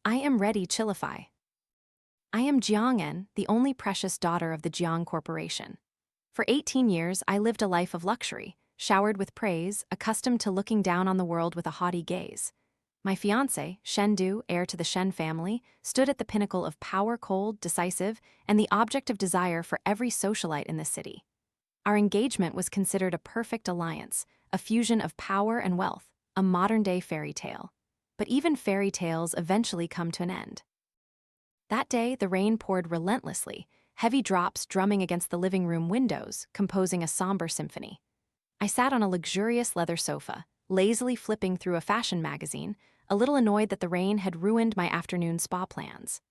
I am ready, Chillify. I am Jiang An, the only precious daughter of the Jiang Corporation. For 18 years, I lived a life of luxury, showered with praise, accustomed to looking down on the world with a haughty gaze. My fiancé, Shen, heir to the Shen family, stood at the pinnacle of power, cold, decisive, and the object of desire for every socialite in the city. Our engagement was considered a perfect alliance, a fusion of power and wealth, a modern-day fairy tale. But even fairy tales eventually come to an end. That day, the rain poured relentlessly, heavy drops drumming against the living room windows, composing a somber symphony. I sat on a luxurious leather sofa, lazily flipping through a fashion magazine, a little annoyed that the rain had ruined my afternoon spa plans.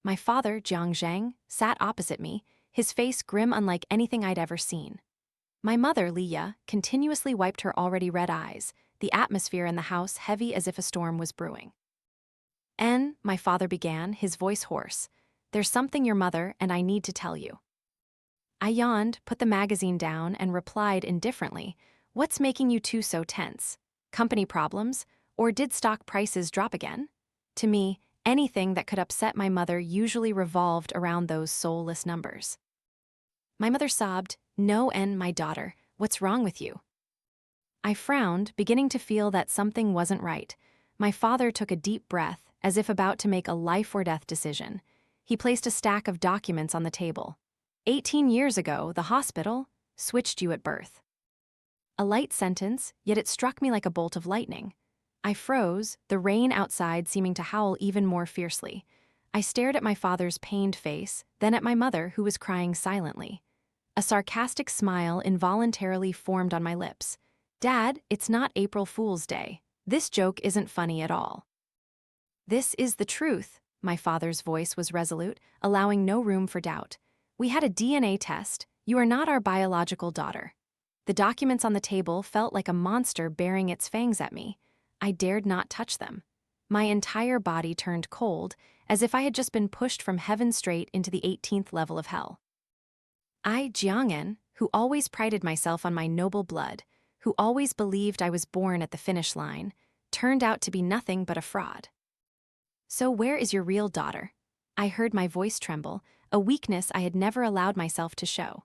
My father, Jiang, sat opposite me, his face grim unlike anything I'd ever seen. My mother, Liya, continuously wiped her already red eyes, the atmosphere in the house heavy as if a storm was brewing. "En," my father began, his voice hoarse, "there's something your mother and I need to tell you." I yawned, put the magazine down, and replied indifferently, "What's making you two so tense? Company problems? Or did stock prices drop again?" To me, anything that could upset my mother usually revolved around those soulless numbers. My mother sobbed, "No, En, my daughter, what's wrong with you?" I frowned, beginning to feel that something wasn't right. My father took a deep breath, as if about to make a life-or-death decision. He placed a stack of documents on the table. 18 years ago, the hospital switched you at birth. A light sentence, yet it struck me like a bolt of lightning. I froze, the rain outside seeming to howl even more fiercely. I stared at my father's pained face, then at my mother, who was crying silently. A sarcastic smile involuntarily formed on my lips. "Dad, it's not April Fool's Day. This joke isn't funny at all." "This is the truth," my father's voice was resolute, allowing no room for doubt. "We had a DNA test. You are not our biological daughter." The documents on the table felt like a monster baring its fangs at me. I dared not touch them. My entire body turned cold, as if I had just been pushed from heaven straight into the 18th level of hell. I, Jiang An, who always prided myself on my noble blood, who always believed I was born at the finish line, turned out to be nothing but a fraud. "So where is your real daughter?" I heard my voice tremble, a weakness I had never allowed myself to show.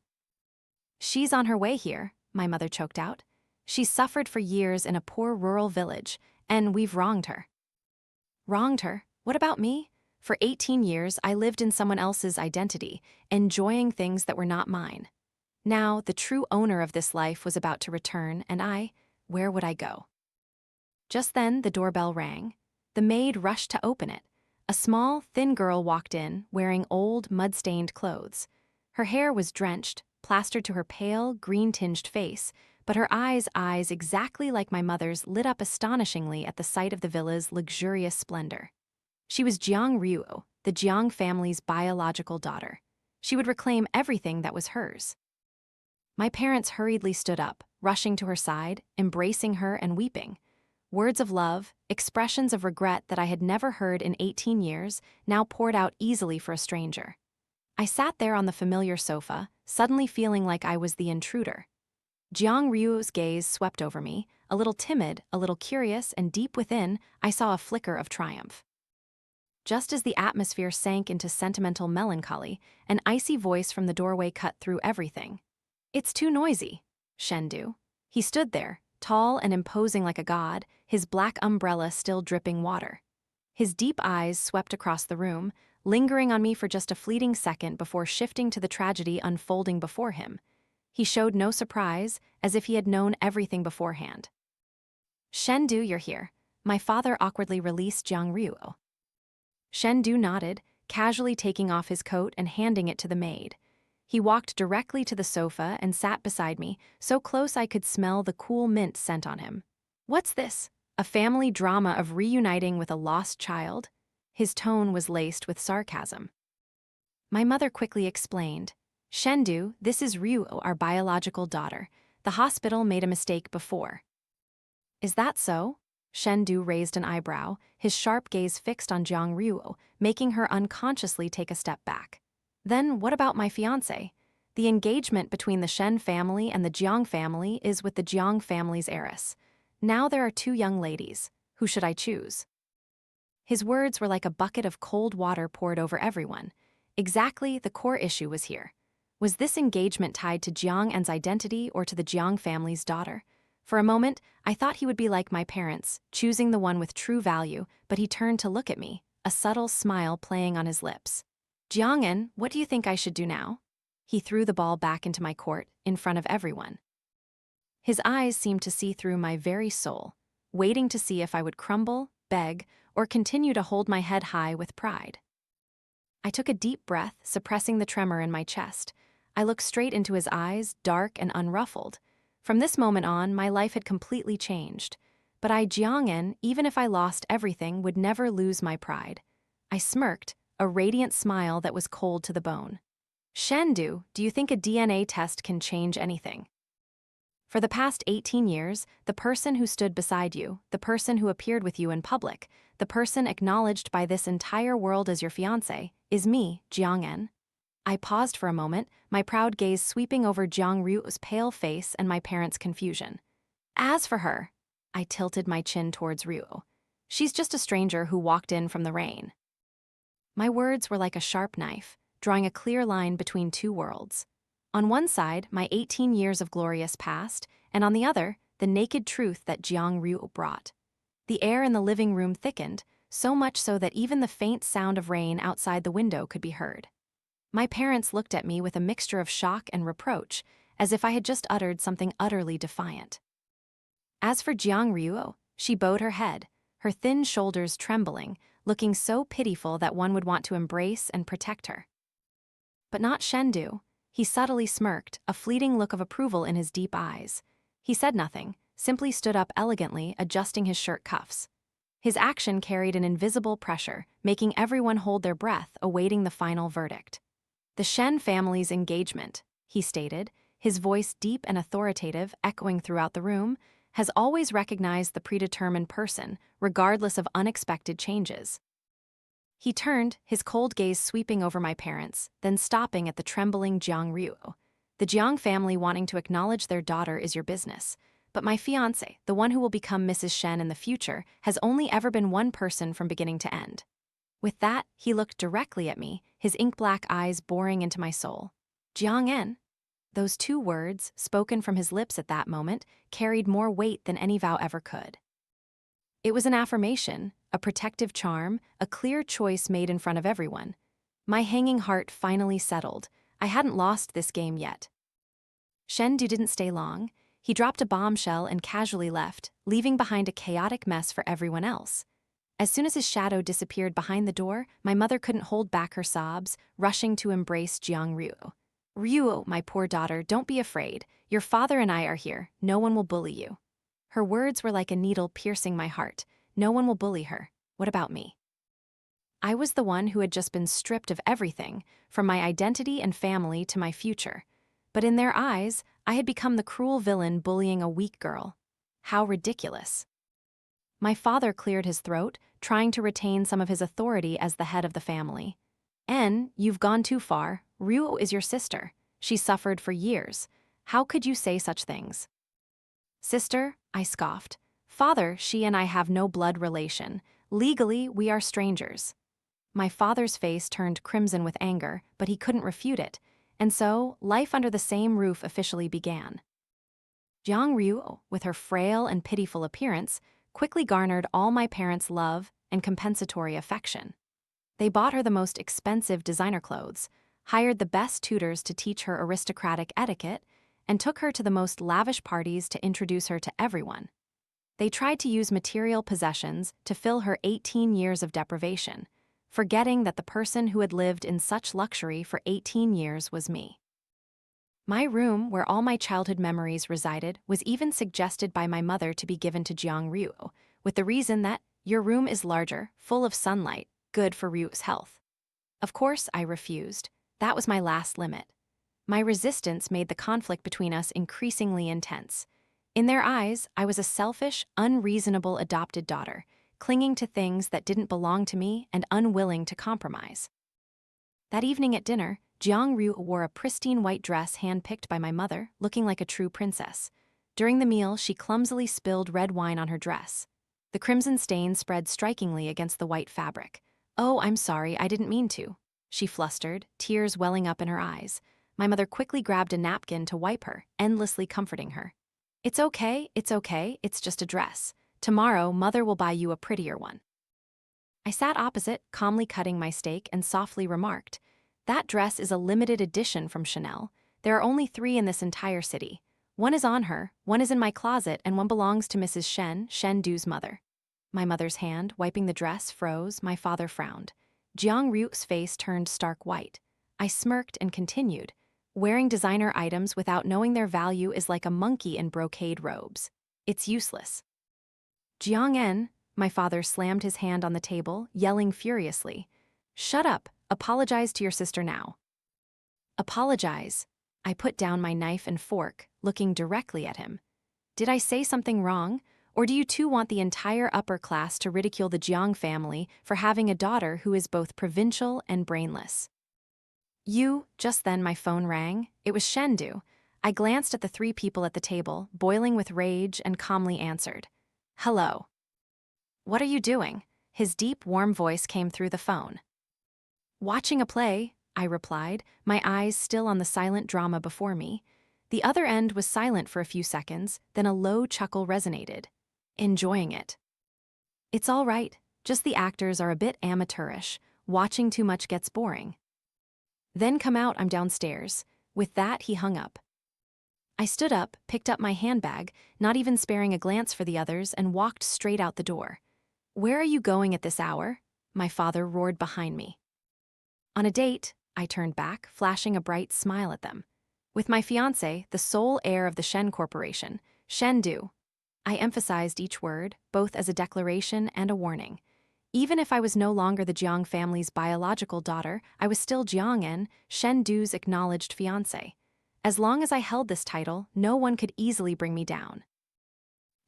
"She's on her way here," my mother choked out. "She's suffered for years in a poor rural village, and we've wronged her." "Wronged her? What about me? For 18 years, I lived in someone else's identity, enjoying things that were not mine. Now, the true owner of this life was about to return, and where would I go?" Just then, the doorbell rang. The maid rushed to open it. A small, thin girl walked in, wearing old, mud-stained clothes. Her hair was drenched, plastered to her pale, green-tinged face, but her eyes, exactly like my mother's, lit up astonishingly at the sight of the villa's luxurious splendor. She was Jiang Ruo, the Jiang family's biological daughter. She would reclaim everything that was hers. My parents hurriedly stood up, rushing to her side, embracing her and weeping. Words of love, expressions of regret that I had never heard in 18 years, now poured out easily for a stranger. I sat there on the familiar sofa, suddenly feeling like I was the intruder. Jiang Ruo's gaze swept over me, a little timid, a little curious, and deep within, I saw a flicker of triumph. Just as the atmosphere sank into sentimental melancholy, an icy voice from the doorway cut through everything. "It's too noisy, Shen." He stood there, tall and imposing like a god, his black umbrella still dripping water. His deep eyes swept across the room, lingering on me for just a fleeting second before shifting to the tragedy unfolding before him. He showed no surprise, as if he had known everything beforehand. "Shen, you're here." My father awkwardly released Jiang Ruo. Shen nodded, casually taking off his coat and handing it to the maid. He walked directly to the sofa and sat beside me, so close I could smell the cool mint scent on him. "What's this? A family drama of reuniting with a lost child?" His tone was laced with sarcasm. My mother quickly explained. "Shen, this is Ruo, our biological daughter. The hospital made a mistake before." "Is that so?" Shen raised an eyebrow, his sharp gaze fixed on Jiang Ruo, making her unconsciously take a step back. "Then what about my fiancé? The engagement between the Shen family and the Jiang family is with the Jiang family's heiress. Now there are two young ladies. Who should I choose?" His words were like a bucket of cold water poured over everyone. Exactly, the core issue was here. Was this engagement tied to Jiang An's identity or to the Jiang family's daughter? For a moment, I thought he would be like my parents, choosing the one with true value, but he turned to look at me, a subtle smile playing on his lips. Jiang An, what do you think I should do now? He threw the ball back into my court, in front of everyone. His eyes seemed to see through my very soul, waiting to see if I would crumble, beg, or continue to hold my head high with pride. I took a deep breath, suppressing the tremor in my chest. I looked straight into his eyes, dark and unruffled. From this moment on, my life had completely changed. But I, Jiang An, even if I lost everything, would never lose my pride. I smirked, a radiant smile that was cold to the bone. Shen, do you think a DNA test can change anything? For the past 18 years, the person who stood beside you, the person who appeared with you in public, the person acknowledged by this entire world as your fiancé, is me, Jiang An. I paused for a moment, my proud gaze sweeping over Jiang Ruo's pale face and my parents' confusion. As for her, I tilted my chin towards Ruo. She's just a stranger who walked in from the rain. My words were like a sharp knife, drawing a clear line between two worlds. On one side, my 18 years of glorious past, and on the other, the naked truth that Jiang Ruo brought. The air in the living room thickened, so much so that even the faint sound of rain outside the window could be heard. My parents looked at me with a mixture of shock and reproach, as if I had just uttered something utterly defiant. As for Jiang Ruo, she bowed her head, her thin shoulders trembling, looking so pitiful that one would want to embrace and protect her. But not Shen. He subtly smirked, a fleeting look of approval in his deep eyes. He said nothing, simply stood up elegantly, adjusting his shirt cuffs. His action carried an invisible pressure, making everyone hold their breath, awaiting the final verdict. The Shen family's engagement, he stated, his voice deep and authoritative, echoing throughout the room, has always recognized the predetermined person, regardless of unexpected changes. He turned, his cold gaze sweeping over my parents, then stopping at the trembling Jiang Ruo. The Jiang family wanting to acknowledge their daughter is your business, but my fiancé, the one who will become Mrs. Shen in the future, has only ever been one person from beginning to end. With that, he looked directly at me, his ink-black eyes boring into my soul. Jiang An. Those two words, spoken from his lips at that moment, carried more weight than any vow ever could. It was an affirmation, a protective charm, a clear choice made in front of everyone. My hanging heart finally settled. I hadn't lost this game yet. Shen didn't stay long. He dropped a bombshell and casually left, leaving behind a chaotic mess for everyone else. As soon as his shadow disappeared behind the door, my mother couldn't hold back her sobs, rushing to embrace Jiang Ruo. Ruo, my poor daughter, don't be afraid. Your father and I are here. No one will bully you. Her words were like a needle piercing my heart. No one will bully her. What about me? I was the one who had just been stripped of everything, from my identity and family to my future. But in their eyes, I had become the cruel villain bullying a weak girl. How ridiculous. My father cleared his throat, trying to retain some of his authority as the head of the family. En, you've gone too far. Ruo is your sister. She suffered for years. How could you say such things? Sister, I scoffed. Father, she and I have no blood relation. Legally, we are strangers. My father's face turned crimson with anger, but he couldn't refute it, and so life under the same roof officially began. Jiang Ruo, with her frail and pitiful appearance, quickly garnered all my parents' love and compensatory affection. They bought her the most expensive designer clothes, hired the best tutors to teach her aristocratic etiquette, and took her to the most lavish parties to introduce her to everyone. They tried to use material possessions to fill her 18 years of deprivation, forgetting that the person who had lived in such luxury for 18 years was me. My room, where all my childhood memories resided, was even suggested by my mother to be given to Jiang Ruo, with the reason that your room is larger, full of sunlight, good for Ruo's health. Of course, I refused. That was my last limit. My resistance made the conflict between us increasingly intense. In their eyes, I was a selfish, unreasonable adopted daughter, clinging to things that didn't belong to me and unwilling to compromise. That evening at dinner, Jiang Ruo wore a pristine white dress handpicked by my mother, looking like a true princess. During the meal, she clumsily spilled red wine on her dress. The crimson stain spread strikingly against the white fabric. "Oh, I'm sorry, I didn't mean to," she flustered, tears welling up in her eyes. My mother quickly grabbed a napkin to wipe her, endlessly comforting her. It's okay, it's just a dress. Tomorrow, Mother will buy you a prettier one." I sat opposite, calmly cutting my steak, and softly remarked, "That dress is a limited edition from Chanel. There are only 3 in this entire city. One is on her, one is in my closet, and one belongs to Mrs. Shen Du's mother." My mother's hand, wiping the dress, froze. My father frowned. Jiang Ruo's face turned stark white. I smirked and continued, "Wearing designer items without knowing their value is like a monkey in brocade robes. It's useless." "Jiang An," my father slammed his hand on the table, yelling furiously, "Shut up! Apologize to your sister now." "Apologize?" I put down my knife and fork, looking directly at him. "Did I say something wrong? Or do you too want the entire upper class to ridicule the Jiang family for having a daughter who is both provincial and brainless?" Just then my phone rang. It was Shen Du. I glanced at the 3 people at the table, boiling with rage, and calmly answered, "Hello." "What are you doing?" His deep, warm voice came through the phone. "Watching a play," I replied, my eyes still on the silent drama before me. The other end was silent for a few seconds, then a low chuckle resonated. "Enjoying it." "It's all right, just the actors are a bit amateurish. Watching too much gets boring." "Then come out, I'm downstairs." With that, he hung up. I stood up, picked up my handbag, not even sparing a glance for the others, and walked straight out the door. "Where are you going at this hour?" my father roared behind me. "On a date," I turned back, flashing a bright smile at them. "With my fiancé, the sole heir of the Shen Corporation, Shen Du." I emphasized each word, both as a declaration and a warning. Even if I was no longer the Jiang family's biological daughter, I was still Jiang An, Shen Du's acknowledged fiancé. As long as I held this title, no one could easily bring me down.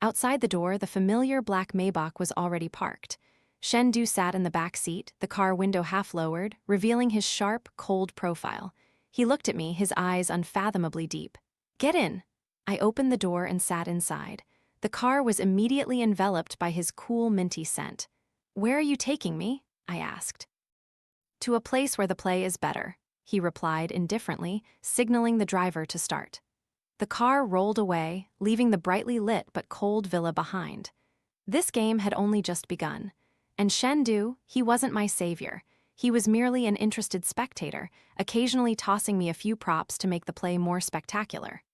Outside the door, the familiar black Maybach was already parked. Shen Du sat in the back seat, the car window half lowered, revealing his sharp, cold profile. He looked at me, his eyes unfathomably deep. "Get in." I opened the door and sat inside. The car was immediately enveloped by his cool, minty scent. "Where are you taking me?" I asked. "To a place where the play is better," he replied indifferently, signaling the driver to start. The car rolled away, leaving the brightly lit but cold villa behind. This game had only just begun. And Shen Du, he wasn't my savior. He was merely an interested spectator, occasionally tossing me a few props to make the play more spectacular.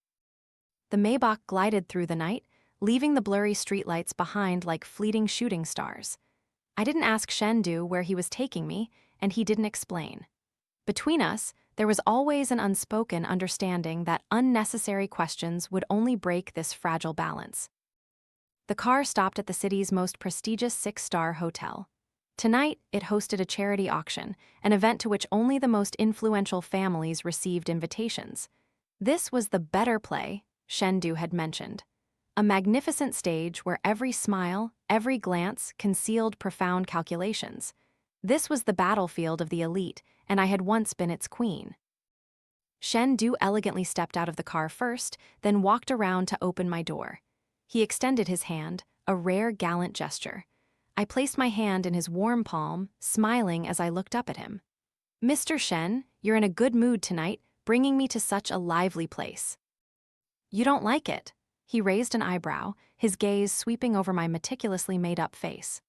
The Maybach glided through the night, leaving the blurry streetlights behind like fleeting shooting stars. I didn't ask Shen Du where he was taking me, and he didn't explain. Between us, there was always an unspoken understanding that unnecessary questions would only break this fragile balance. The car stopped at the city's most prestigious 6-star hotel. Tonight, it hosted a charity auction, an event to which only the most influential families received invitations. This was the better play Shen Du had mentioned. A magnificent stage where every smile, every glance concealed profound calculations. This was the battlefield of the elite, and I had once been its queen. Shen Du elegantly stepped out of the car first, then walked around to open my door. He extended his hand, a rare gallant gesture. I placed my hand in his warm palm, smiling as I looked up at him. "Mr. Shen, you're in a good mood tonight, bringing me to such a lively place." "You don't like it?" He raised an eyebrow, his gaze sweeping over my meticulously made-up face.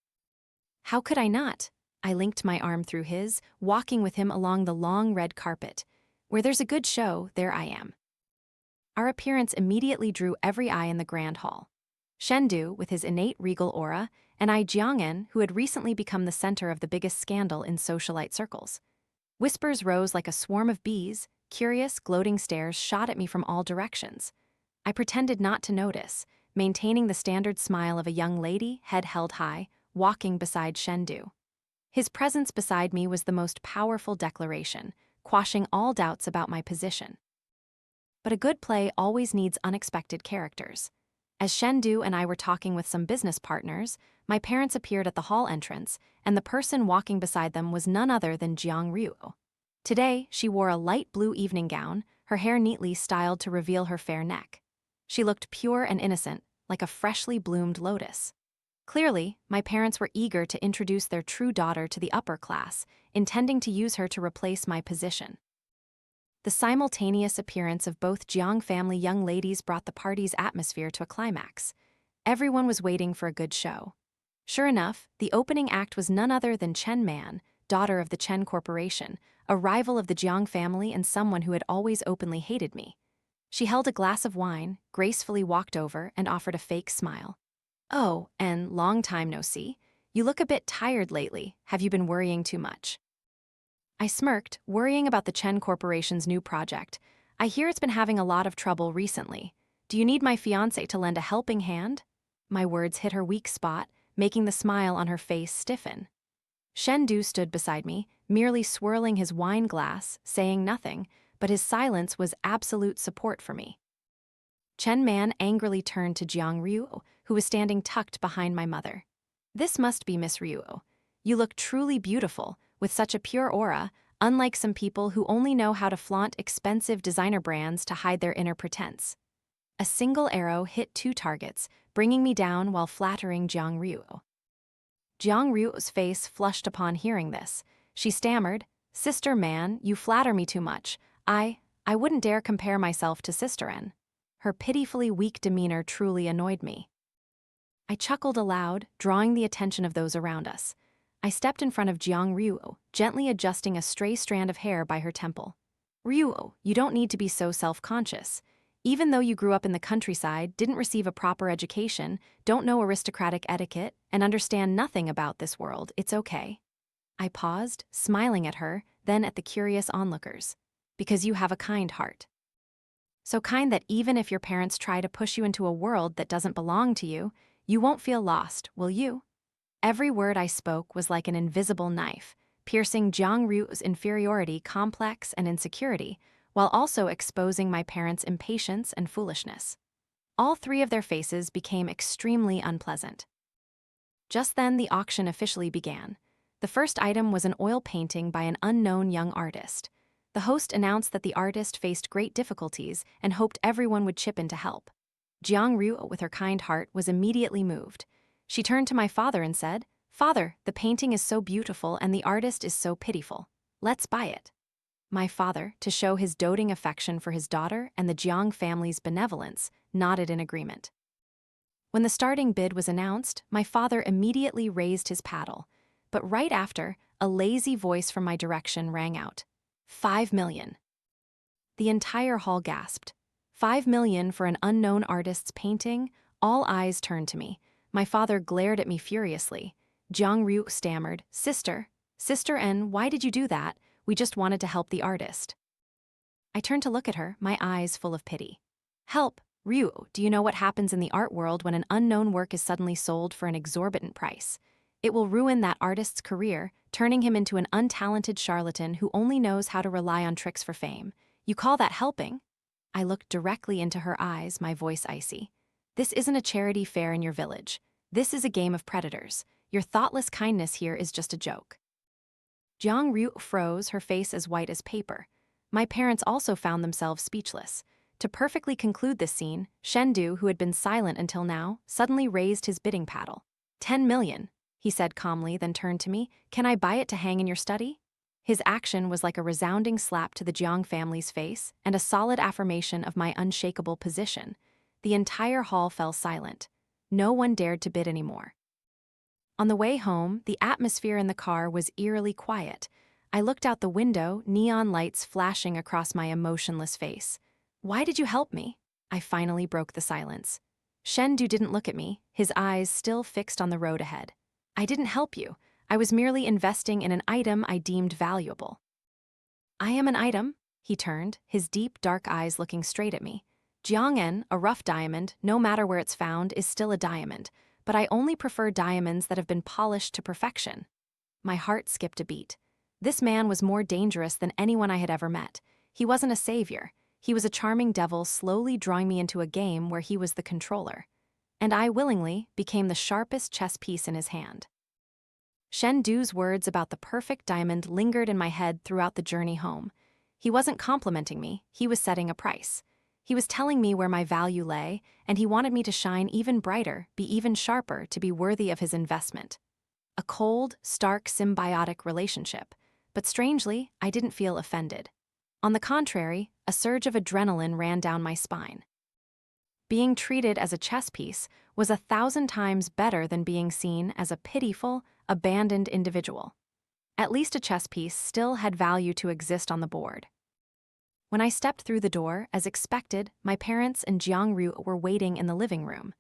"How could I not?" I linked my arm through his, walking with him along the long red carpet. Where there's a good show, there I am. Our appearance immediately drew every eye in the grand hall. Shen Du, with his innate regal aura, and I, Jiang An, who had recently become the center of the biggest scandal in socialite circles. Whispers rose like a swarm of bees, curious, gloating stares shot at me from all directions. I pretended not to notice, maintaining the standard smile of a young lady, head held high, walking beside Shen Du. His presence beside me was the most powerful declaration, quashing all doubts about my position. But a good play always needs unexpected characters. As Shen Du and I were talking with some business partners, my parents appeared at the hall entrance, and the person walking beside them was none other than Jiang Ruo. Today, she wore a light blue evening gown, her hair neatly styled to reveal her fair neck. She looked pure and innocent, like a freshly bloomed lotus. Clearly, my parents were eager to introduce their true daughter to the upper class, intending to use her to replace my position. The simultaneous appearance of both Jiang family young ladies brought the party's atmosphere to a climax. Everyone was waiting for a good show. Sure enough, the opening act was none other than Chen Man, daughter of the Chen Corporation, a rival of the Jiang family and someone who had always openly hated me. She held a glass of wine, gracefully walked over, and offered a fake smile. "Oh, and long time no see. You look a bit tired lately. Have you been worrying too much?" I smirked, worrying about the Chen Corporation's new project. "I hear it's been having a lot of trouble recently. Do you need my fiancé to lend a helping hand?" My words hit her weak spot, making the smile on her face stiffen. Shen stood beside me, merely swirling his wine glass, saying nothing, but his silence was absolute support for me. Chen Man angrily turned to Jiang Ruo, who was standing tucked behind my mother. "This must be Miss Ruo. You look truly beautiful, with such a pure aura, unlike some people who only know how to flaunt expensive designer brands to hide their inner pretense." A single arrow hit 2 targets, bringing me down while flattering Jiang Ruo. Jiang Ruo's face flushed upon hearing this. She stammered, "Sister Man, you flatter me too much. I wouldn't dare compare myself to Sister An." Her pitifully weak demeanor truly annoyed me. I chuckled aloud, drawing the attention of those around us. I stepped in front of Jiang Ruo, gently adjusting a stray strand of hair by her temple. "Ruo, you don't need to be so self-conscious. Even though you grew up in the countryside, didn't receive a proper education, don't know aristocratic etiquette, and understand nothing about this world, it's okay." I paused, smiling at her, then at the curious onlookers. "Because you have a kind heart. So kind that even if your parents try to push you into a world that doesn't belong to you, you won't feel lost, will you?" Every word I spoke was like an invisible knife, piercing Jiang Ruo's inferiority complex and insecurity, while also exposing my parents' impatience and foolishness. All 3 of their faces became extremely unpleasant. Just then, the auction officially began. The first item was an oil painting by an unknown young artist. The host announced that the artist faced great difficulties and hoped everyone would chip in to help. Jiang Ruo, with her kind heart, was immediately moved. She turned to my father and said, "Father, the painting is so beautiful and the artist is so pitiful. Let's buy it." My father, to show his doting affection for his daughter and the Jiang family's benevolence, nodded in agreement. When the starting bid was announced, my father immediately raised his paddle. But right after, a lazy voice from my direction rang out. 5 million. The entire hall gasped. 5 million for an unknown artist's painting? All eyes turned to me. My father glared at me furiously. Jiang Ruo stammered, Sister An, why did you do that? We just wanted to help the artist." I turned to look at her, my eyes full of pity. "Help, Ruo, do you know what happens in the art world when an unknown work is suddenly sold for an exorbitant price? It will ruin that artist's career, turning him into an untalented charlatan who only knows how to rely on tricks for fame. You call that helping?" I looked directly into her eyes, my voice icy. "This isn't a charity fair in your village. This is a game of predators. Your thoughtless kindness here is just a joke." Jiang Ruo froze, her face as white as paper. My parents also found themselves speechless. To perfectly conclude this scene, Shen, who had been silent until now, suddenly raised his bidding paddle. 10 million, he said calmly, then turned to me. "Can I buy it to hang in your study?" His action was like a resounding slap to the Jiang family's face and a solid affirmation of my unshakable position. The entire hall fell silent. No one dared to bid anymore. On the way home, the atmosphere in the car was eerily quiet. I looked out the window, neon lights flashing across my emotionless face. "Why did you help me?" I finally broke the silence. Shen didn't look at me, his eyes still fixed on the road ahead. "I didn't help you. I was merely investing in an item I deemed valuable." "I am an item?" He turned, his deep, dark eyes looking straight at me. "Jiang An, a rough diamond, no matter where it's found, is still a diamond. But I only prefer diamonds that have been polished to perfection." My heart skipped a beat. This man was more dangerous than anyone I had ever met. He wasn't a savior. He was a charming devil slowly drawing me into a game where he was the controller. And I willingly became the sharpest chess piece in his hand. Shen words about the perfect diamond lingered in my head throughout the journey home. He wasn't complimenting me, he was setting a price. He was telling me where my value lay, and he wanted me to shine even brighter, be even sharper to be worthy of his investment. A cold, stark, symbiotic relationship. But strangely, I didn't feel offended. On the contrary, a surge of adrenaline ran down my spine. Being treated as a chess piece was 1,000 times better than being seen as a pitiful, abandoned individual. At least a chess piece still had value to exist on the board. When I stepped through the door, as expected, my parents and Jiang Ruo were waiting in the living room.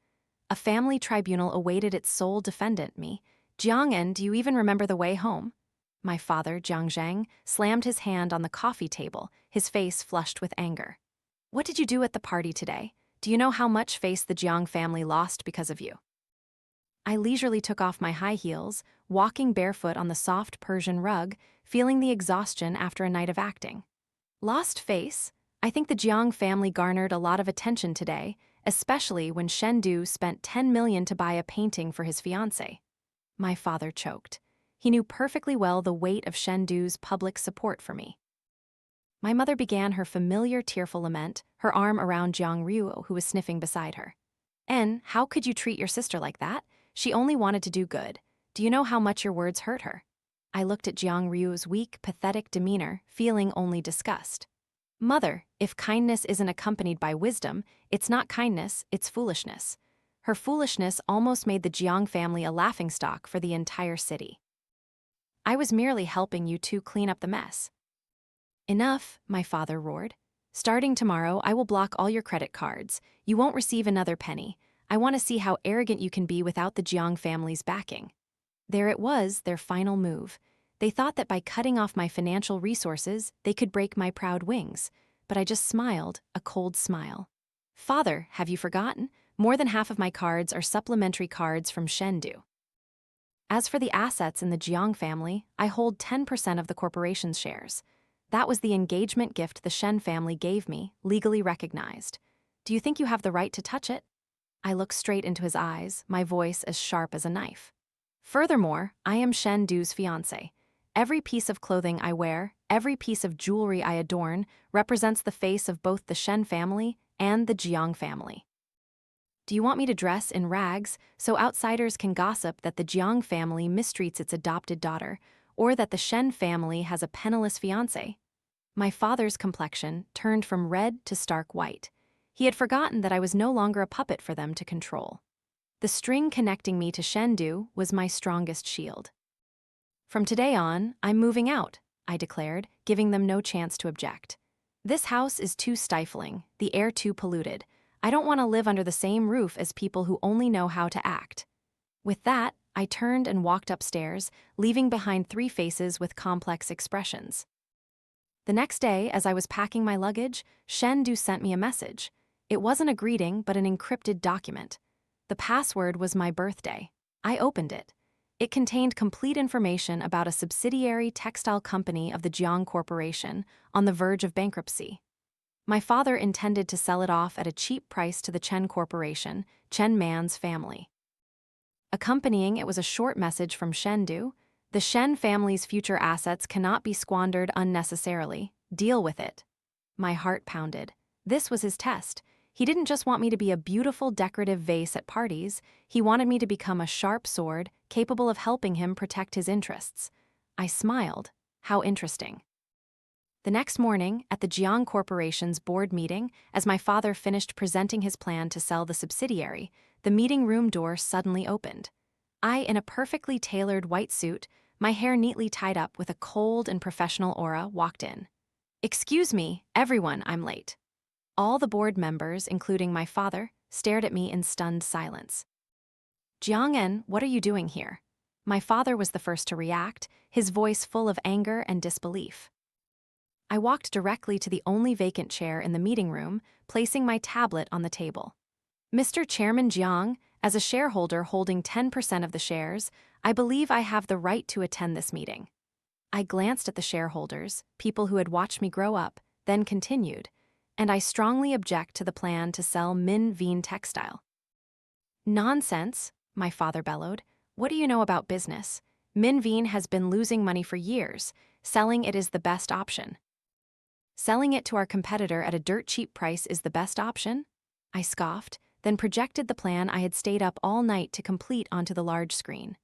A family tribunal awaited its sole defendant, me. Jiang An, do you even remember the way home? My father, Jiang Zhang, slammed his hand on the coffee table, his face flushed with anger. What did you do at the party today? Do you know how much face the Jiang family lost because of you? I leisurely took off my high heels, walking barefoot on the soft Persian rug, feeling the exhaustion after a night of acting. Lost face? I think the Jiang family garnered a lot of attention today, especially when Shen spent 10 million to buy a painting for his fiancé. My father choked. He knew perfectly well the weight of Shen public support for me. My mother began her familiar tearful lament, her arm around Jiang Ruo, who was sniffing beside her. "En, how could you treat your sister like that? She only wanted to do good. Do you know how much your words hurt her?" I looked at Jiang Ruo's weak, pathetic demeanor, feeling only disgust. "Mother, if kindness isn't accompanied by wisdom, it's not kindness, it's foolishness." Her foolishness almost made the Jiang family a laughingstock for the entire city. "I was merely helping you two clean up the mess." "Enough," my father roared. "Starting tomorrow, I will block all your credit cards. You won't receive another penny. I want to see how arrogant you can be without the Jiang family's backing." There it was, their final move. They thought that by cutting off my financial resources, they could break my proud wings. But I just smiled, a cold smile. "Father, have you forgotten? More than half of my cards are supplementary cards from Shen. As for the assets in the Jiang family, I hold 10% of the corporation's shares. That was the engagement gift the Shen family gave me, legally recognized. Do you think you have the right to touch it?" I looked straight into his eyes, my voice as sharp as a knife. "Furthermore, I am Shen fiancé. Every piece of clothing I wear, every piece of jewelry I adorn, represents the face of both the Shen family and the Jiang family. Do you want me to dress in rags so outsiders can gossip that the Jiang family mistreats its adopted daughter, or that the Shen family has a penniless fiancé?" My father's complexion turned from red to stark white. He had forgotten that I was no longer a puppet for them to control. The string connecting me to Shen was my strongest shield. "From today on, I'm moving out," I declared, giving them no chance to object. "This house is too stifling, the air too polluted. I don't want to live under the same roof as people who only know how to act." With that, I turned and walked upstairs, leaving behind 3 faces with complex expressions. The next day, as I was packing my luggage, Shen sent me a message. It wasn't a greeting, but an encrypted document. The password was my birthday. I opened it. It contained complete information about a subsidiary textile company of the Jiang Corporation on the verge of bankruptcy. My father intended to sell it off at a cheap price to the Chen Corporation, Chen Man's family. Accompanying it was a short message from Shen. "The Shen family's future assets cannot be squandered unnecessarily. Deal with it." My heart pounded. This was his test. He didn't just want me to be a beautiful decorative vase at parties, he wanted me to become a sharp sword capable of helping him protect his interests. I smiled. How interesting. The next morning, at the Jiang Corporation's board meeting, as my father finished presenting his plan to sell the subsidiary, the meeting room door suddenly opened. I, in a perfectly tailored white suit, my hair neatly tied up with a cold and professional aura, walked in. "Excuse me, everyone, I'm late." All the board members, including my father, stared at me in stunned silence. "Jiang An, what are you doing here?" My father was the first to react, his voice full of anger and disbelief. I walked directly to the only vacant chair in the meeting room, placing my tablet on the table. "Mr. Chairman Jiang, as a shareholder holding 10% of the shares, I believe I have the right to attend this meeting." I glanced at the shareholders, people who had watched me grow up, then continued, "And I strongly object to the plan to sell Min Veen Textile." "Nonsense," my father bellowed. "What do you know about business? Min Veen has been losing money for years. Selling it is the best option." Selling it to our competitor at a dirt-cheap price is the best option? I scoffed, then projected the plan I had stayed up all night to complete onto the large screen.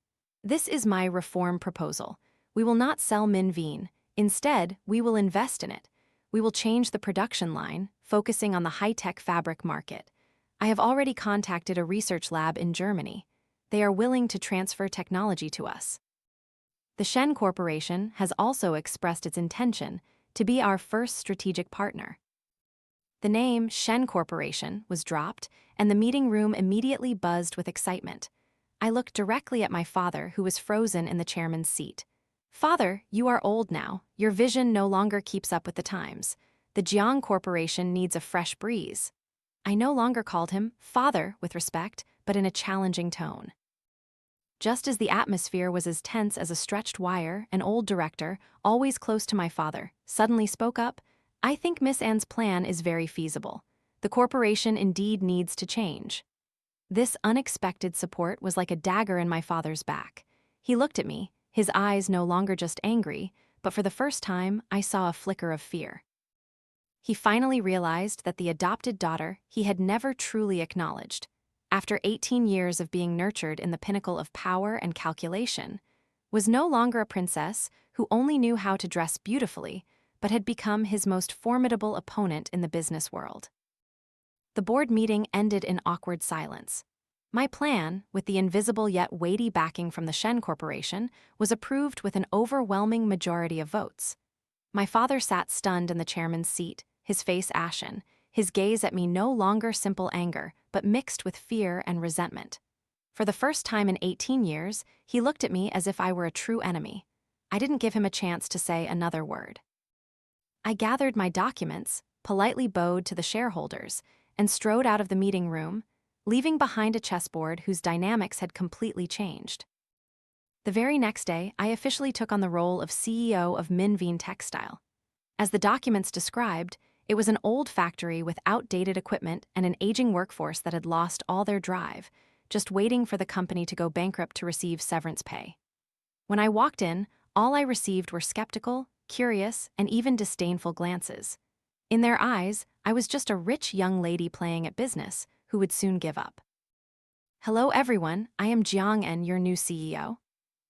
This is my reform proposal. We will not sell Min Vien. Instead, we will invest in it. We will change the production line, focusing on the high-tech fabric market. I have already contacted a research lab in Germany. They are willing to transfer technology to us. The Shen Corporation has also expressed its intention to be our first strategic partner. The name Shen Corporation was dropped, and the meeting room immediately buzzed with excitement. I looked directly at my father, who was frozen in the chairman's seat. "Father, you are old now. Your vision no longer keeps up with the times. The Jiang Corporation needs a fresh breeze." I no longer called him father with respect, but in a challenging tone. Just as the atmosphere was as tense as a stretched wire, an old director, always close to my father, suddenly spoke up, "I think Miss Anne's plan is very feasible. The corporation indeed needs to change." This unexpected support was like a dagger in my father's back. He looked at me, his eyes no longer just angry, but for the first time I saw a flicker of fear. He finally realized that the adopted daughter he had never truly acknowledged, after 18 years of being nurtured in the pinnacle of power and calculation, was no longer a princess who only knew how to dress beautifully, but had become his most formidable opponent in the business world. The board meeting ended in awkward silence. My plan, with the invisible yet weighty backing from the Shen Corporation, was approved with an overwhelming majority of votes. My father sat stunned in the chairman's seat, his face ashen, his gaze at me no longer simple anger, but mixed with fear and resentment. For the first time in 18 years, he looked at me as if I were a true enemy. I didn't give him a chance to say another word. I gathered my documents, politely bowed to the shareholders, and strode out of the meeting room, leaving behind a chessboard whose dynamics had completely changed. The very next day, I officially took on the role of CEO of Min Vien Textile. As the documents described, it was an old factory with outdated equipment and an aging workforce that had lost all their drive, just waiting for the company to go bankrupt to receive severance pay. When I walked in, all I received were skeptical, curious, and even disdainful glances. In their eyes, I was just a rich young lady playing at business who would soon give up. "Hello everyone, I am Jiang An, your new CEO."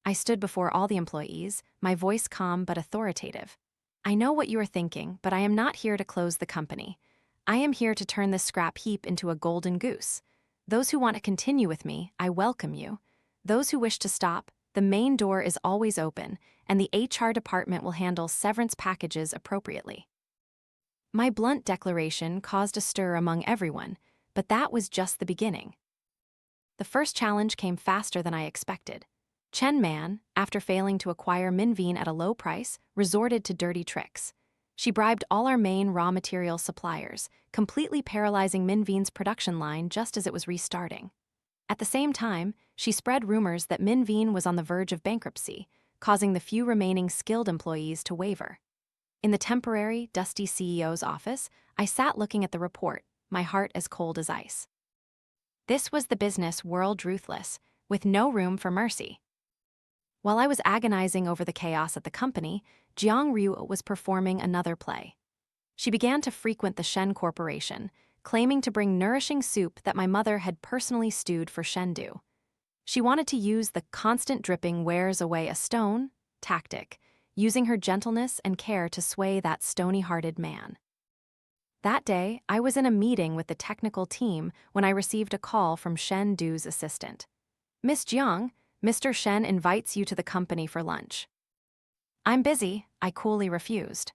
I stood before all the employees, my voice calm but authoritative. "I know what you are thinking, but I am not here to close the company. I am here to turn this scrap heap into a golden goose. Those who want to continue with me, I welcome you. Those who wish to stop, the main door is always open, and the HR department will handle severance packages appropriately." My blunt declaration caused a stir among everyone, but that was just the beginning. The first challenge came faster than I expected. Chen Man, after failing to acquire Min Vien at a low price, resorted to dirty tricks. She bribed all our main raw material suppliers, completely paralyzing Min Vien's production line just as it was restarting. At the same time, she spread rumors that Min Vien was on the verge of bankruptcy, causing the few remaining skilled employees to waver. In the temporary, dusty CEO's office, I sat looking at the report, my heart as cold as ice. This was the business world ruthless, with no room for mercy. While I was agonizing over the chaos at the company, Jiang Ruo was performing another play. She began to frequent the Shen Corporation, claiming to bring nourishing soup that my mother had personally stewed for Shendu. She wanted to use the "constant dripping wears away a stone" tactic, using her gentleness and care to sway that stony-hearted man. That day, I was in a meeting with the technical team when I received a call from Shen Du's assistant. "Miss Jiang, Mr. Shen invites you to the company for lunch." "I'm busy," I coolly refused.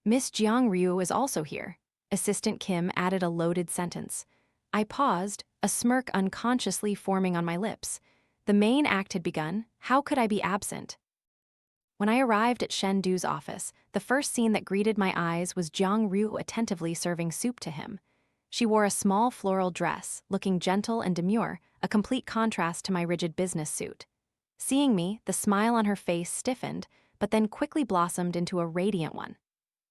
"Miss Jiang Ruo is also here," Assistant Kim added a loaded sentence. I paused, a smirk unconsciously forming on my lips. The main act had begun. How could I be absent? When I arrived at Shen Du's office, the first scene that greeted my eyes was Jiang Ruo attentively serving soup to him. She wore a small floral dress, looking gentle and demure, a complete contrast to my rigid business suit. Seeing me, the smile on her face stiffened, but then quickly blossomed into a radiant one.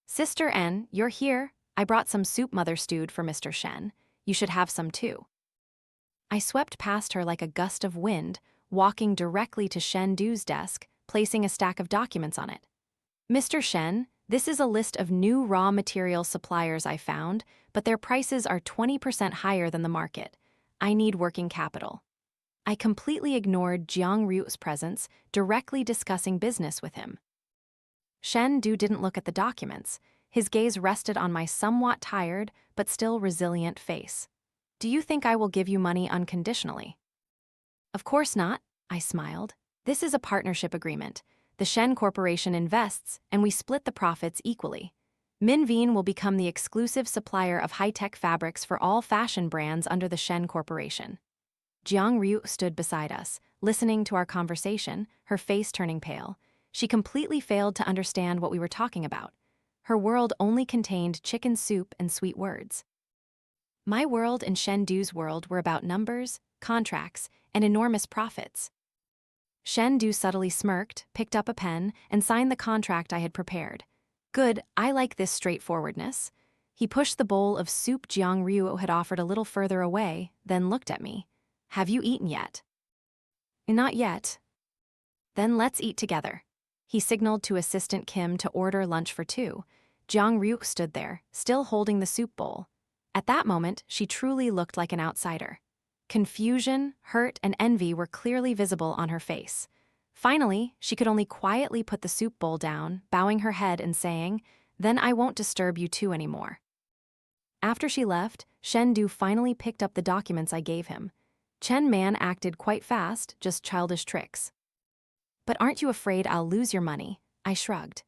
"Sister N, you're here. I brought some soup mother stewed for Mr. Shen. You should have some too." I swept past her like a gust of wind, walking directly to Shen Du's desk, placing a stack of documents on it. "Mr. Shen, This is a list of new raw material suppliers I found, but their prices are 20% higher than the market. I need working capital. I completely ignored Jiang Ruo's presence, directly discussing business with him. Shen didn't look at the documents. His gaze rested on my somewhat tired but still resilient face. Do you think I will give you money unconditionally? Of course not, I smiled. This is a partnership agreement. The Shen Corporation invests, and we split the profits equally. Minveen will become the exclusive supplier of high-tech fabrics for all fashion brands under the Shen Corporation. Jiang Ruo stood beside us, listening to our conversation, her face turning pale. She completely failed to understand what we were talking about. Her world only contained chicken soup and sweet words. My world and Shen Du's world were about numbers, contracts, and enormous profits. Shen Du subtly smirked, picked up a pen, and signed the contract I had prepared. Good, I like this straightforwardness. He pushed the bowl of soup Jiang Ruo had offered a little further away, then looked at me. Have you eaten yet? Not yet. Then let's eat together. He signaled to Assistant Kim to order lunch for two. Jiang Ruo stood there, still holding the soup bowl. At that moment, she truly looked like an outsider. Confusion, hurt, and envy were clearly visible on her face. Finally, she could only quietly put the soup bowl down, bowing her head and saying, "Then I won't disturb you two anymore." After she left, Shen Du finally picked up the documents I gave him. Chen Man acted quite fast, just childish tricks. But aren't you afraid I'll lose your money? I shrugged.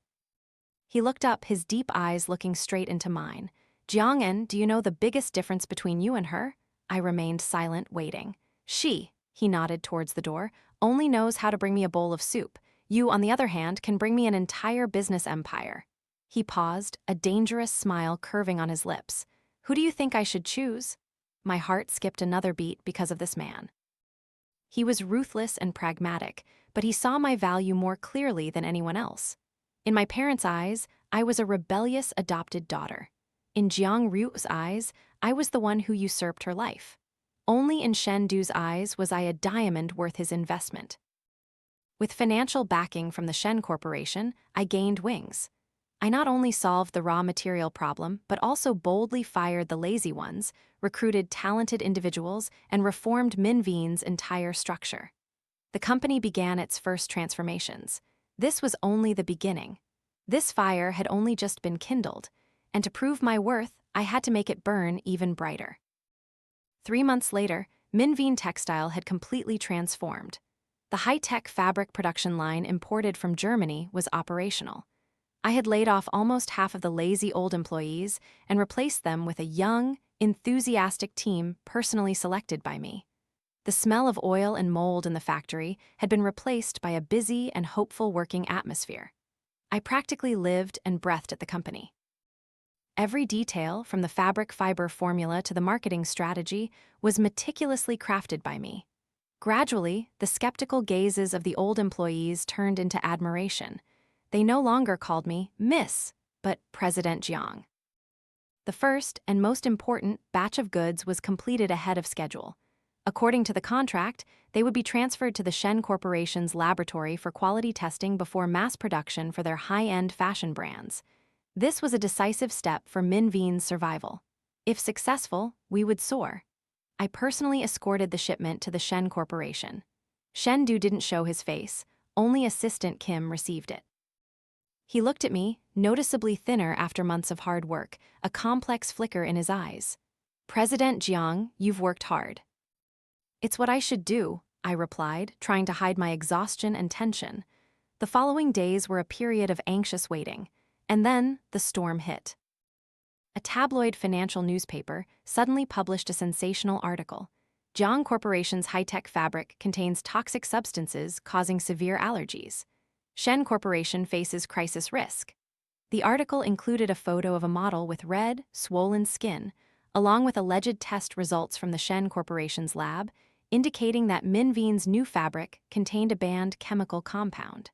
He looked up, his deep eyes looking straight into mine. Jiang An, do you know the biggest difference between you and her? I remained silent, waiting. She, he nodded towards the door, only knows how to bring me a bowl of soup. You, on the other hand, can bring me an entire business empire. He paused, a dangerous smile curving on his lips. Who do you think I should choose? My heart skipped another beat because of this man. He was ruthless and pragmatic, but he saw my value more clearly than anyone else. In my parents' eyes, I was a rebellious adopted daughter. In Jiang Ruo's eyes, I was the one who usurped her life. Only in Shen Du's eyes was I a diamond worth his investment. With financial backing from the Shen Corporation, I gained wings. I not only solved the raw material problem, but also boldly fired the lazy ones, recruited talented individuals, and reformed Minveen's entire structure. The company began its first transformations. This was only the beginning. This fire had only just been kindled, and to prove my worth, I had to make it burn even brighter. 3 months later, Minveen Textile had completely transformed. The high-tech fabric production line imported from Germany was operational. I had laid off almost half of the lazy old employees and replaced them with a young, enthusiastic team personally selected by me. The smell of oil and mold in the factory had been replaced by a busy and hopeful working atmosphere. I practically lived and breathed at the company. Every detail, from the fabric fiber formula to the marketing strategy, was meticulously crafted by me. Gradually, the skeptical gazes of the old employees turned into admiration. They no longer called me Miss, but President Jiang. The first and most important batch of goods was completed ahead of schedule. According to the contract, they would be transferred to the Shen Corporation's laboratory for quality testing before mass production for their high-end fashion brands. This was a decisive step for Minveen's survival. If successful, we would soar. I personally escorted the shipment to the Shen Corporation. Shen Du didn't show his face, only Assistant Kim received it. He looked at me, noticeably thinner after months of hard work, a complex flicker in his eyes. President Jiang, you've worked hard. It's what I should do, I replied, trying to hide my exhaustion and tension. The following days were a period of anxious waiting, and then the storm hit. A tabloid financial newspaper suddenly published a sensational article. Jiang Corporation's high-tech fabric contains toxic substances causing severe allergies. Shen Corporation faces crisis risk. The article included a photo of a model with red, swollen skin, along with alleged test results from the Shen Corporation's lab, indicating that Minveen's new fabric contained a banned chemical compound.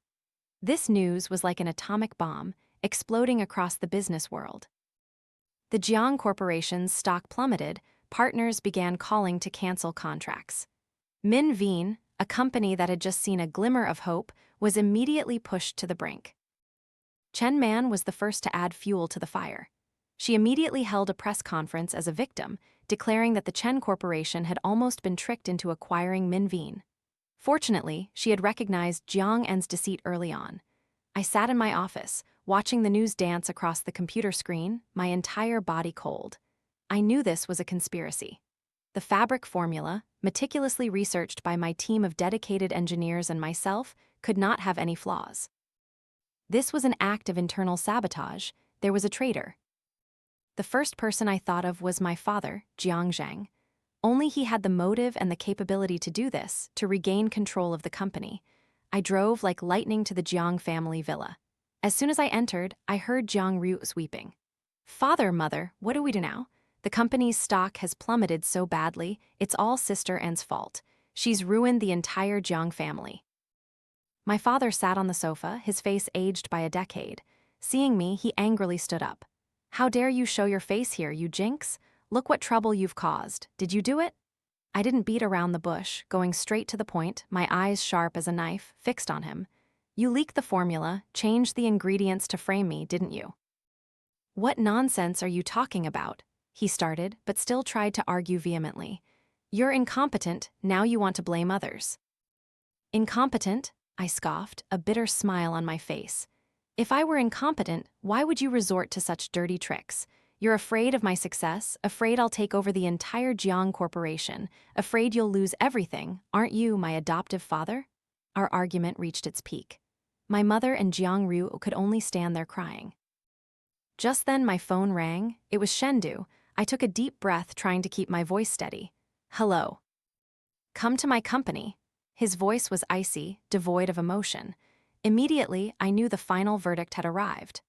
This news was like an atomic bomb, exploding across the business world. The Jiang Corporation's stock plummeted, partners began calling to cancel contracts. Minveen, a company that had just seen a glimmer of hope, was immediately pushed to the brink. Chen Man was the first to add fuel to the fire. She immediately held a press conference as a victim, declaring that the Chen Corporation had almost been tricked into acquiring Min Vien. Fortunately, she had recognized Jiang An's deceit early on. I sat in my office, watching the news dance across the computer screen, my entire body cold. I knew this was a conspiracy. The fabric formula, meticulously researched by my team of dedicated engineers and myself, could not have any flaws. This was an act of internal sabotage. There was a traitor. The first person I thought of was my father, Jiang Zhang. Only he had the motive and the capability to do this, to regain control of the company. I drove like lightning to the Jiang family villa. As soon as I entered, I heard Jiang Ruo weeping. "Father, mother, what do we do now? The company's stock has plummeted so badly, it's all Sister An's fault. She's ruined the entire Jiang family." My father sat on the sofa, his face aged by a decade. Seeing me, he angrily stood up. "How dare you show your face here, you jinx? Look what trouble you've caused. Did you do it?" I didn't beat around the bush, going straight to the point, my eyes sharp as a knife, fixed on him. "You leaked the formula, changed the ingredients to frame me, didn't you?" "What nonsense are you talking about?" he started, but still tried to argue vehemently. "You're incompetent, now you want to blame others." "Incompetent?" I scoffed, a bitter smile on my face. "If I were incompetent, why would you resort to such dirty tricks? You're afraid of my success, afraid I'll take over the entire Jiang Corporation, afraid you'll lose everything, aren't you, my adoptive father?" Our argument reached its peak. My mother and Jiang Ruo could only stand there crying. Just then my phone rang. It was Shen. I took a deep breath, trying to keep my voice steady. "Hello. Come to my company." His voice was icy, devoid of emotion. Immediately, I knew the final verdict had arrived.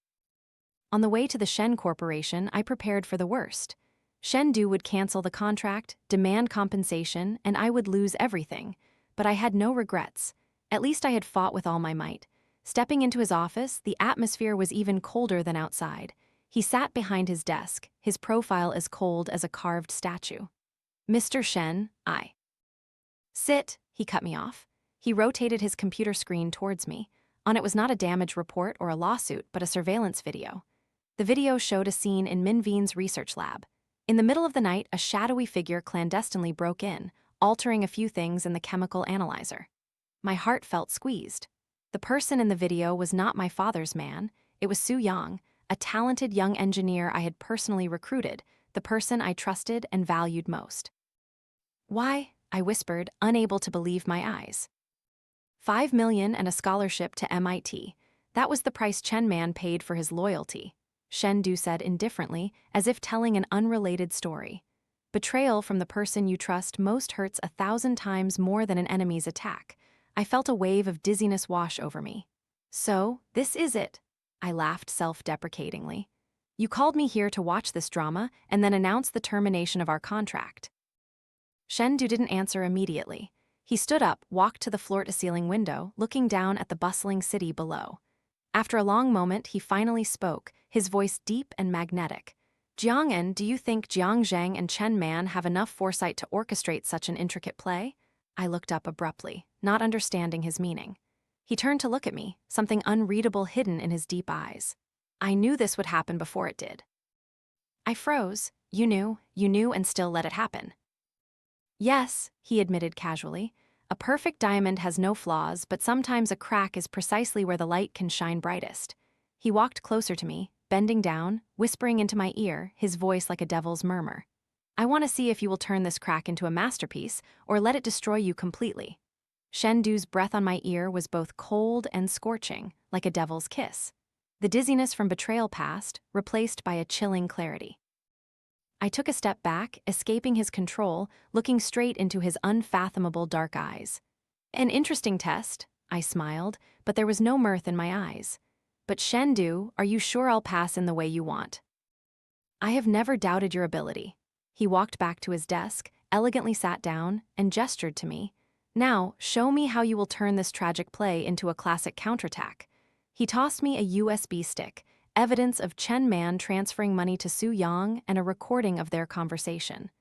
On the way to the Shen Corporation, I prepared for the worst. Shen would cancel the contract, demand compensation, and I would lose everything. But I had no regrets. At least I had fought with all my might. Stepping into his office, the atmosphere was even colder than outside. He sat behind his desk, his profile as cold as a carved statue. "Mr. Shen, I." "Sit," he cut me off. He rotated his computer screen towards me. On it was not a damage report or a lawsuit, but a surveillance video. The video showed a scene in Min Vien's research lab. In the middle of the night, a shadowy figure clandestinely broke in, altering a few things in the chemical analyzer. My heart felt squeezed. The person in the video was not my father's man. It was Su Yang, a talented young engineer I had personally recruited, the person I trusted and valued most. "Why?" I whispered, unable to believe my eyes. $5 million and a scholarship to MIT. That was the price Chen Man paid for his loyalty, Shen said indifferently, as if telling an unrelated story. "Betrayal from the person you trust most hurts 1,000 times more than an enemy's attack." I felt a wave of dizziness wash over me. "So, this is it," I laughed self-deprecatingly. "You called me here to watch this drama and then announce the termination of our contract." Shen didn't answer immediately. He stood up, walked to the floor-to-ceiling window, looking down at the bustling city below. After a long moment, he finally spoke, his voice deep and magnetic. "Jiang An, do you think Jiang Zhang and Chen Man have enough foresight to orchestrate such an intricate play?" I looked up abruptly, not understanding his meaning. He turned to look at me, something unreadable hidden in his deep eyes. I knew this would happen before it did. I froze. You knew and still let it happen." "Yes," he admitted casually. "A perfect diamond has no flaws, but sometimes a crack is precisely where the light can shine brightest." He walked closer to me, bending down, whispering into my ear, his voice like a devil's murmur. "I want to see if you will turn this crack into a masterpiece, or let it destroy you completely." Shen breath on my ear was both cold and scorching, like a devil's kiss. The dizziness from betrayal passed, replaced by a chilling clarity. I took a step back, escaping his control, looking straight into his unfathomable dark eyes. "An interesting test," I smiled, but there was no mirth in my eyes. "But Shen, are you sure I'll pass in the way you want?" "I have never doubted your ability." He walked back to his desk, elegantly sat down, and gestured to me. "Now, show me how you will turn this tragic play into a classic counterattack." He tossed me a USB stick, evidence of Chen Man transferring money to Su Yang and a recording of their conversation.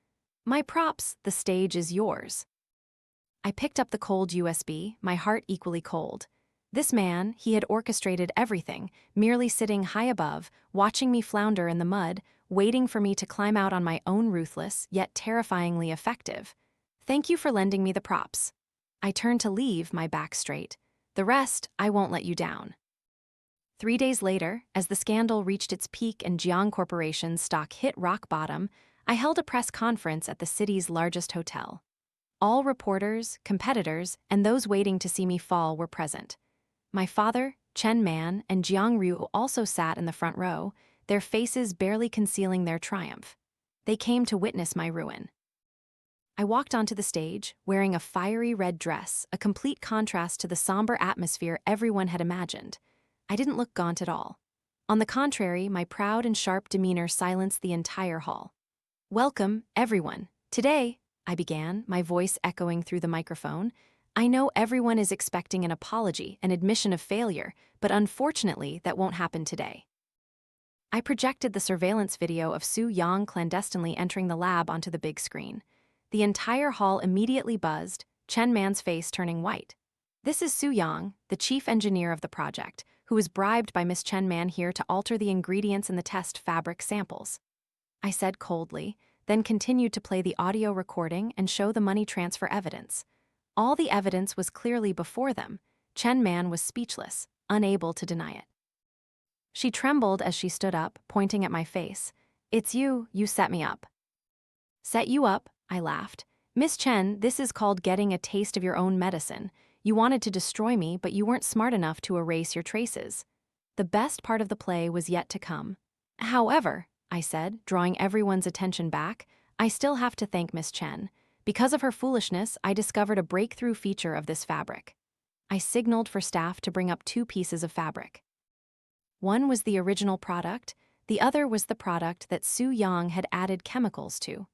"My props, the stage is yours." I picked up the cold USB, my heart equally cold. This man, he had orchestrated everything, merely sitting high above, watching me flounder in the mud, waiting for me to climb out on my own ruthless, yet terrifyingly effective. Thank you for lending me the props. I turned to leave, my back straight. The rest, I won't let you down. 3 days later, as the scandal reached its peak and Jiang Corporation's stock hit rock bottom, I held a press conference at the city's largest hotel. All reporters, competitors, and those waiting to see me fall were present. My father, Chen Man, and Jiang Ruo also sat in the front row, their faces barely concealing their triumph. They came to witness my ruin. I walked onto the stage, wearing a fiery red dress, a complete contrast to the somber atmosphere everyone had imagined. I didn't look gaunt at all. On the contrary, my proud and sharp demeanor silenced the entire hall. "Welcome, everyone. Today," I began, my voice echoing through the microphone, "I know everyone is expecting an apology, an admission of failure, but unfortunately that won't happen today." I projected the surveillance video of Su Yang clandestinely entering the lab onto the big screen. The entire hall immediately buzzed, Chen Man's face turning white. "This is Su Yang, the chief engineer of the project, who was bribed by Miss Chen Man here to alter the ingredients in the test fabric samples," I said coldly, then continued to play the audio recording and show the money transfer evidence. All the evidence was clearly before them. Chen Man was speechless, unable to deny it. She trembled as she stood up, pointing at my face. "It's you set me up." "Set you up?" I laughed. "Miss Chen, this is called getting a taste of your own medicine. You wanted to destroy me, but you weren't smart enough to erase your traces." The best part of the play was yet to come. "However," I said, drawing everyone's attention back, "I still have to thank Miss Chen. Because of her foolishness, I discovered a breakthrough feature of this fabric." I signaled for staff to bring up 2 pieces of fabric. One was the original product, the other was the product that Su Yang had added chemicals to.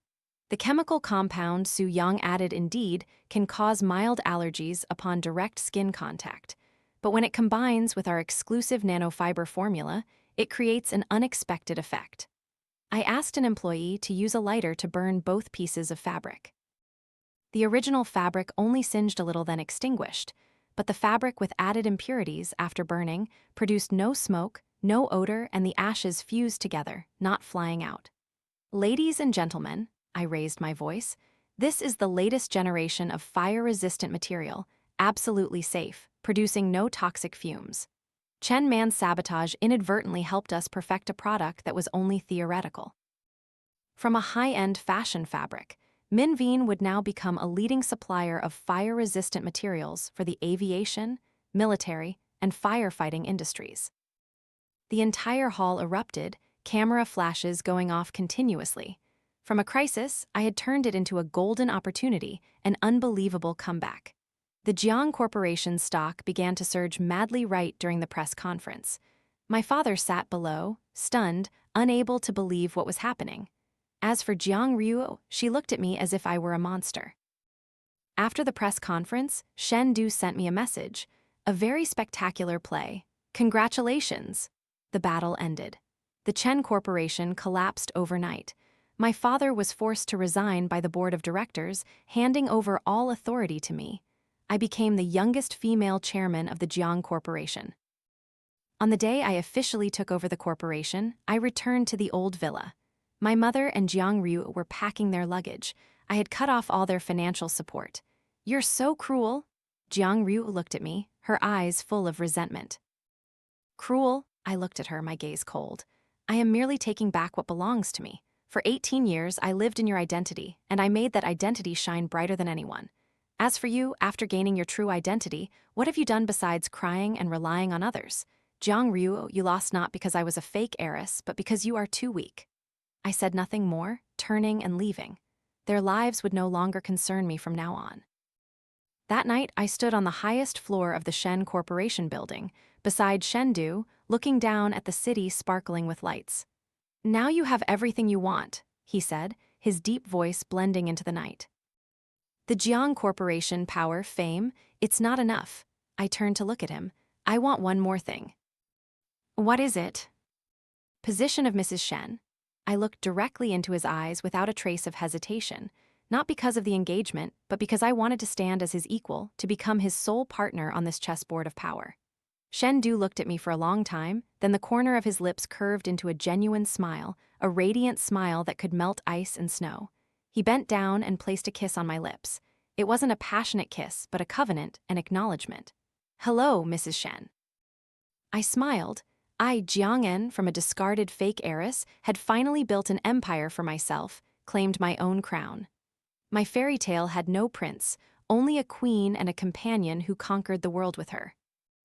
The chemical compound Su Yang added indeed can cause mild allergies upon direct skin contact, but when it combines with our exclusive nanofiber formula, it creates an unexpected effect. I asked an employee to use a lighter to burn both pieces of fabric. The original fabric only singed a little then extinguished, but the fabric with added impurities after burning produced no smoke, no odor, and the ashes fused together, not flying out. "Ladies and gentlemen," I raised my voice, "this is the latest generation of fire-resistant material, absolutely safe, producing no toxic fumes. Chen Man's sabotage inadvertently helped us perfect a product that was only theoretical." From a high-end fashion fabric, Minveen would now become a leading supplier of fire-resistant materials for the aviation, military, and firefighting industries. The entire hall erupted, camera flashes going off continuously. From a crisis, I had turned it into a golden opportunity, an unbelievable comeback. The Jiang Corporation stock began to surge madly right during the press conference. My father sat below, stunned, unable to believe what was happening. As for Jiang Ruo, she looked at me as if I were a monster. After the press conference, Shen sent me a message. "A very spectacular play. Congratulations." The battle ended. The Chen Corporation collapsed overnight. My father was forced to resign by the board of directors, handing over all authority to me. I became the youngest female chairman of the Jiang Corporation. On the day I officially took over the corporation, I returned to the old villa. My mother and Jiang Ruo were packing their luggage. I had cut off all their financial support. "You're so cruel." Jiang Ruo looked at me, her eyes full of resentment. "Cruel?" I looked at her, my gaze cold. "I am merely taking back what belongs to me. For 18 years, I lived in your identity, and I made that identity shine brighter than anyone. As for you, after gaining your true identity, what have you done besides crying and relying on others? Jiang Ruo, you lost not because I was a fake heiress, but because you are too weak." I said nothing more, turning and leaving. Their lives would no longer concern me from now on. That night, I stood on the highest floor of the Shen Corporation building, beside Shen, looking down at the city sparkling with lights. "Now you have everything you want," he said, his deep voice blending into the night. "The Jiang Corporation power, fame, it's not enough." I turned to look at him. "I want one more thing." "What is it?" "Position of Mrs. Shen." I looked directly into his eyes without a trace of hesitation, not because of the engagement, but because I wanted to stand as his equal, to become his sole partner on this chessboard of power. Shen looked at me for a long time, then the corner of his lips curved into a genuine smile, a radiant smile that could melt ice and snow. He bent down and placed a kiss on my lips. It wasn't a passionate kiss, but a covenant, an acknowledgement. "Hello, Mrs. Shen." I smiled. I, Jiang An, from a discarded fake heiress, had finally built an empire for myself, claimed my own crown. My fairy tale had no prince, only a queen and a companion who conquered the world with her.